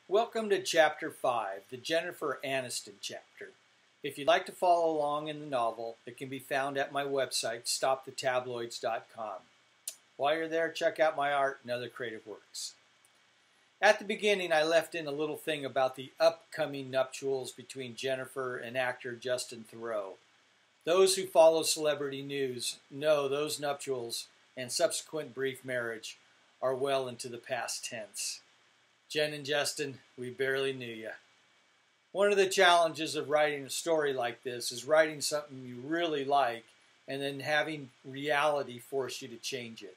Welcome to Chapter 5, the Jennifer Aniston chapter. If you'd like to follow along in the novel, it can be found at my website, stopthetabloids.com. While you're there, check out my art and other creative works. At the beginning, I left in a little thing about the upcoming nuptials between Jennifer and actor Justin Theroux. Those who follow celebrity news know those nuptials and subsequent brief marriage are well into the past tense. Jen and Justin, we barely knew you. One of the challenges of writing a story like this is writing something you really like and then having reality force you to change it.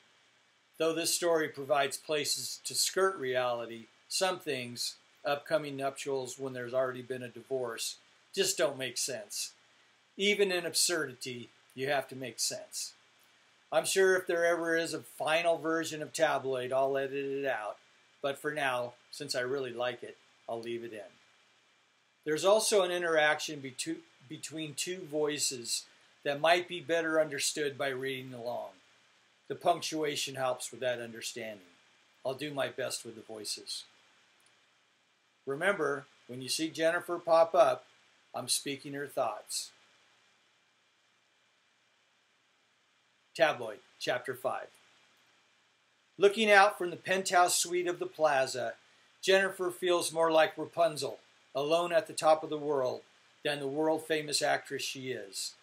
Though this story provides places to skirt reality, some things, upcoming nuptials when there's already been a divorce, just don't make sense. Even in absurdity, you have to make sense. I'm sure if there ever is a final version of Tabloid, I'll edit it out. But for now, since I really like it, I'll leave it in. There's also an interaction between two voices that might be better understood by reading along. The punctuation helps with that understanding. I'll do my best with the voices. Remember, when you see Jennifer pop up, I'm speaking her thoughts. Tabloid, Chapter 5. Looking out from the penthouse suite of the plaza, Jennifer feels more like Rapunzel, alone at the top of the world, than the world-famous actress she is.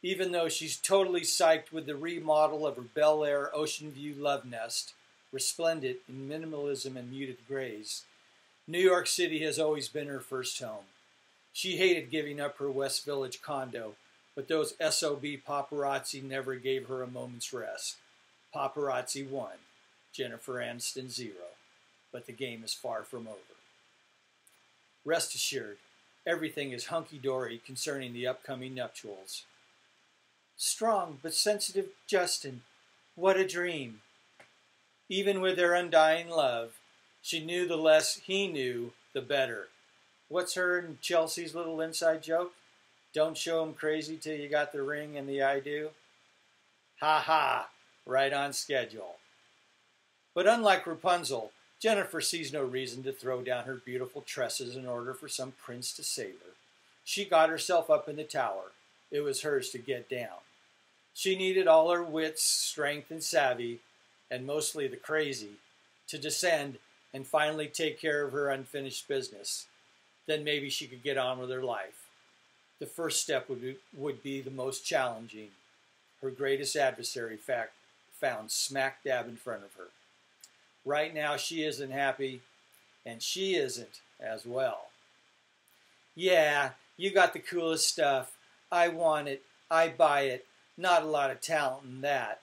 Even though she's totally psyched with the remodel of her Bel Air Ocean View love nest, resplendent in minimalism and muted grays, New York City has always been her first home. She hated giving up her West Village condo, but those SOB paparazzi never gave her a moment's rest. Paparazzi won. Jennifer Aniston 0, but the game is far from over. Rest assured, everything is hunky-dory concerning the upcoming nuptials. Strong but sensitive Justin, what a dream. Even with their undying love, she knew the less he knew, the better. What's her and Chelsea's little inside joke? Don't show 'em crazy till you got the ring and the I do? Ha ha, right on schedule. But unlike Rapunzel, Jennifer sees no reason to throw down her beautiful tresses in order for some prince to save her. She got herself up in the tower. It was hers to get down. She needed all her wits, strength, and savvy, and mostly the crazy, to descend and finally take care of her unfinished business. Then maybe she could get on with her life. The first step would be the most challenging. Her greatest adversary found smack dab in front of her. Right now she isn't happy, and she isn't as well. Yeah, you got the coolest stuff. I want it. I buy it. Not a lot of talent in that,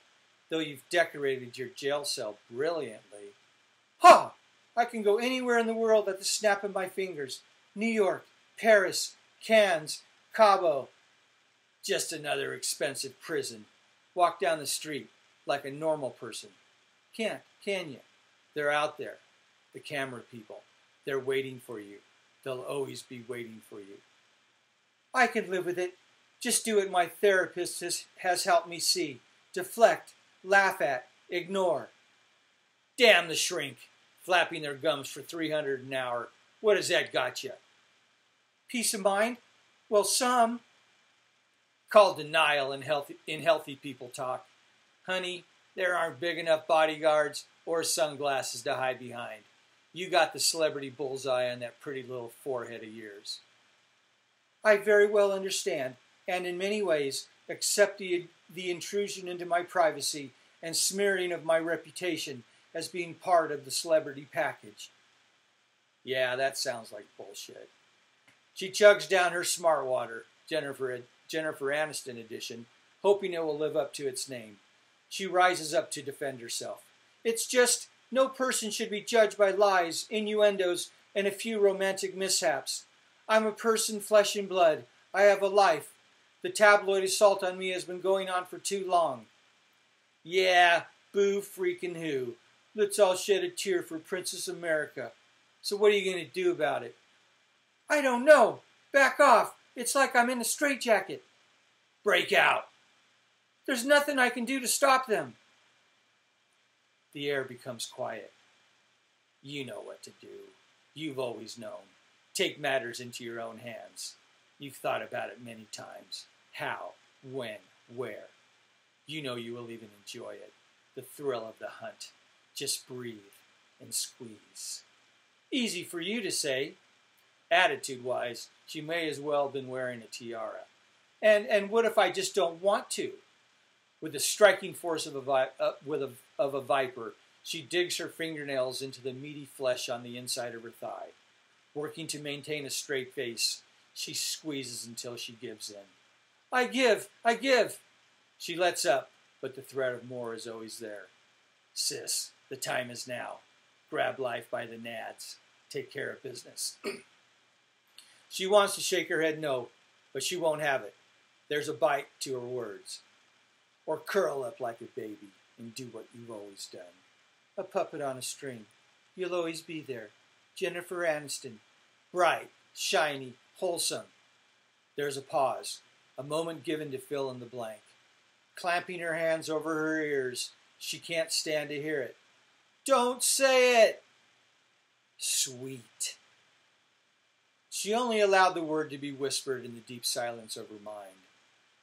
though you've decorated your jail cell brilliantly. Ha! I can go anywhere in the world at the snap of my fingers. New York, Paris, Cannes, Cabo. Just another expensive prison. Walk down the street like a normal person. Can't, can you? They're out there, the camera people. They're waiting for you. They'll always be waiting for you. I can live with it. Just do what my therapist has helped me see. Deflect, laugh at, ignore. Damn the shrink, flapping their gums for $300 an hour. What has that got you? Peace of mind? Well, some. Called denial in healthy people talk. Honey, there aren't big enough bodyguards or sunglasses to hide behind. You got the celebrity bullseye on that pretty little forehead of yours. I very well understand, and in many ways accept the intrusion into my privacy and smearing of my reputation as being part of the celebrity package. Yeah, that sounds like bullshit. She chugs down her smart water, Jennifer Aniston edition, hoping it will live up to its name. She rises up to defend herself. It's just, no person should be judged by lies, innuendos, and a few romantic mishaps. I'm a person, flesh and blood. I have a life. The tabloid assault on me has been going on for too long. Yeah, boo freaking who. Let's all shed a tear for Princess America. So what are you going to do about it? I don't know. Back off. It's like I'm in a straitjacket. Break out. There's nothing I can do to stop them. The air becomes quiet. You know what to do. You've always known. Take matters into your own hands. You've thought about it many times. How, when, where. You know you will even enjoy it. The thrill of the hunt. Just breathe and squeeze. Easy for you to say. Attitude-wise, she may as well have been wearing a tiara. And what if I just don't want to? With the striking force of a viper, she digs her fingernails into the meaty flesh on the inside of her thigh. Working to maintain a straight face, she squeezes until she gives in. I give! I give! She lets up, but the threat of more is always there. Sis, the time is now. Grab life by the nads. Take care of business. She wants to shake her head no, but she won't have it. There's a bite to her words. Or curl up like a baby and do what you've always done. A puppet on a string. You'll always be there. Jennifer Aniston. Bright, shiny, wholesome. There's a pause. A moment given to fill in the blank. Clamping her hands over her ears, she can't stand to hear it. Don't say it! Sweet. She only allowed the word to be whispered in the deep silence of her mind.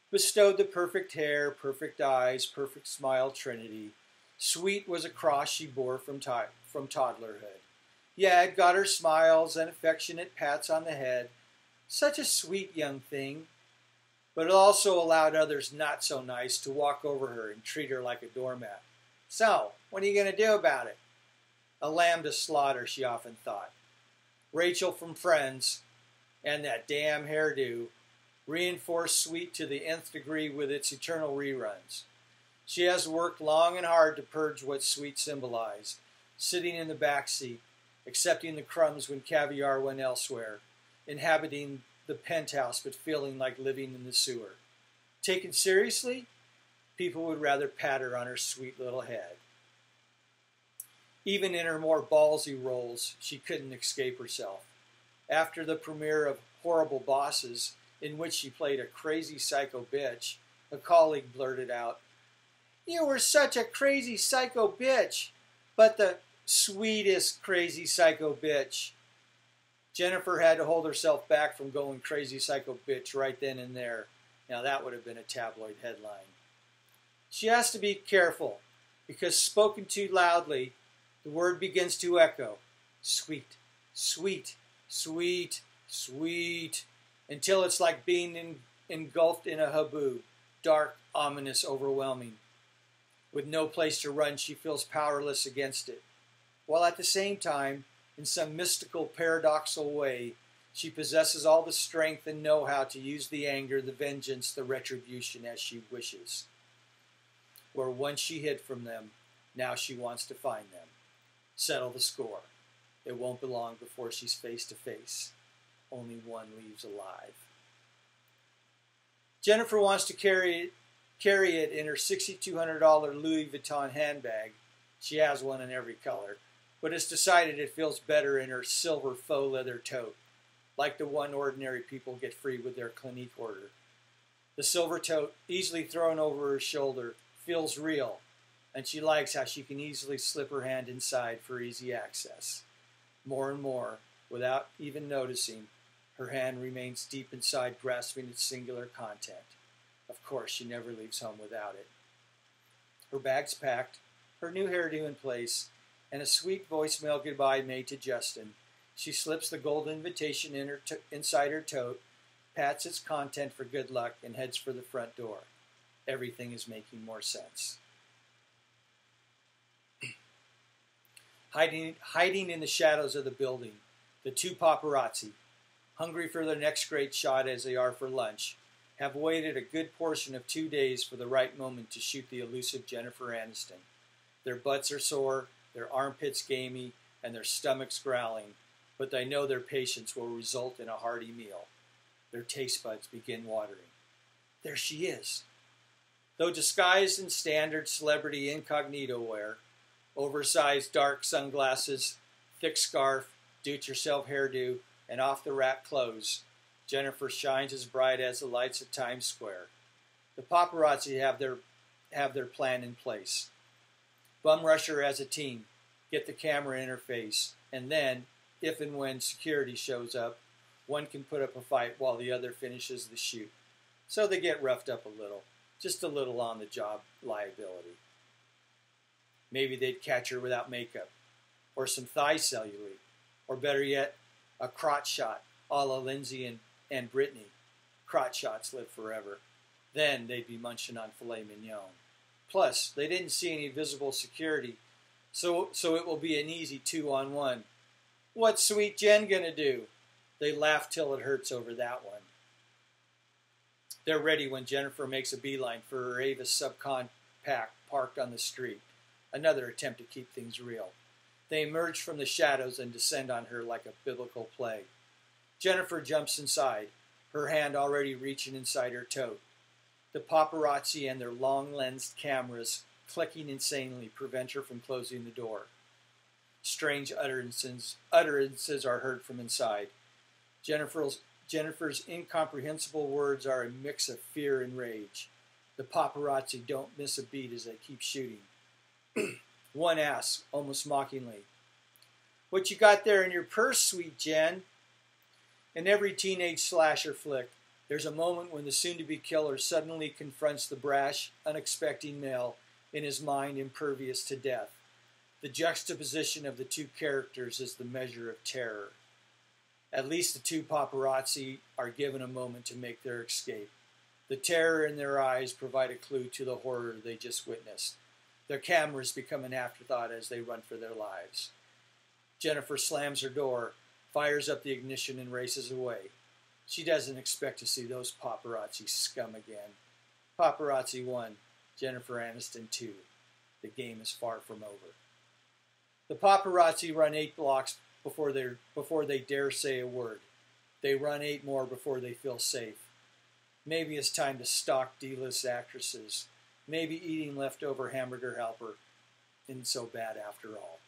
Bestowed the perfect hair, perfect eyes, perfect smile trinity. Sweet was a cross she bore from toddlerhood. Yeah, it got her smiles and affectionate pats on the head. Such a sweet young thing. But it also allowed others not so nice to walk over her and treat her like a doormat. So, what are you going to do about it? A lamb to slaughter, she often thought. Rachel from Friends and that damn hairdo reinforced Sweet to the nth degree with its eternal reruns. She has worked long and hard to purge what Sweet symbolized, sitting in the back seat, accepting the crumbs when caviar went elsewhere, inhabiting the penthouse but feeling like living in the sewer. Taken seriously, people would rather pat her on her sweet little head. Even in her more ballsy roles, she couldn't escape herself. After the premiere of Horrible Bosses, in which she played a crazy psycho bitch, a colleague blurted out, "You were such a crazy psycho bitch, but the sweetest crazy psycho bitch." Jennifer had to hold herself back from going crazy psycho bitch right then and there. Now that would have been a tabloid headline. She has to be careful, because spoken too loudly, the word begins to echo. Sweet, sweet, sweet, sweet, until it's like being engulfed in a haboob, dark, ominous, overwhelming. With no place to run, she feels powerless against it, while at the same time, in some mystical, paradoxical way, she possesses all the strength and know-how to use the anger, the vengeance, the retribution as she wishes. Where once she hid from them, now she wants to find them. Settle the score. It won't be long before she's face to face. Only one leaves alive. Jennifer wants to carry it in her $6,200 Louis Vuitton handbag. She has one in every color, but has decided it feels better in her silver faux leather tote, like the one ordinary people get free with their Clinique order. The silver tote, easily thrown over her shoulder, feels real, and she likes how she can easily slip her hand inside for easy access. More and more, without even noticing, her hand remains deep inside, grasping its singular content. Of course, she never leaves home without it. Her bag's packed, her new hairdo in place, and a sweet voicemail goodbye made to Justin. She slips the gold invitation inside her tote, pats its content for good luck, and heads for the front door. Everything is making more sense. Hiding in the shadows of the building, the two paparazzi, hungry for their next great shot as they are for lunch, have waited a good portion of 2 days for the right moment to shoot the elusive Jennifer Aniston. Their butts are sore, their armpits gamey, and their stomachs growling, but they know their patience will result in a hearty meal. Their taste buds begin watering. There she is. Though disguised in standard celebrity incognito wear, oversized dark sunglasses, thick scarf, do-it-yourself hairdo, and off-the-rack clothes, Jennifer shines as bright as the lights of Times Square. The paparazzi have their plan in place. Bum rush her as a team, get the camera in her face, and then, if and when security shows up, one can put up a fight while the other finishes the shoot. So they get roughed up a little, just a little on the job liability. Maybe they'd catch her without makeup, or some thigh cellulite, or better yet, a crotch shot, a la Lindsay and Brittany. Crotch shots live forever. Then they'd be munching on filet mignon. Plus, they didn't see any visible security, so it will be an easy 2-on-1. What's Sweet Jen gonna do? They laugh till it hurts over that one. They're ready when Jennifer makes a beeline for her Avis subcompact parked on the street. Another attempt to keep things real. They emerge from the shadows and descend on her like a biblical plague. Jennifer jumps inside, her hand already reaching inside her tote. The paparazzi and their long-lensed cameras, clicking insanely, prevent her from closing the door. Strange utterances are heard from inside. Jennifer's incomprehensible words are a mix of fear and rage. The paparazzi don't miss a beat as they keep shooting. One asks, almost mockingly, "What you got there in your purse, Sweet Jen?" In every teenage slasher flick, there's a moment when the soon-to-be killer suddenly confronts the brash, unexpecting male in his mind impervious to death. The juxtaposition of the two characters is the measure of terror. At least the two paparazzi are given a moment to make their escape. The terror in their eyes provide a clue to the horror they just witnessed. Their cameras become an afterthought as they run for their lives. Jennifer slams her door, fires up the ignition, and races away. She doesn't expect to see those paparazzi scum again. Paparazzi 1, Jennifer Aniston 2. The game is far from over. The paparazzi run 8 blocks before they dare say a word. They run 8 more before they feel safe. Maybe it's time to stalk D-list actresses. Maybe eating leftover hamburger helper isn't so bad after all.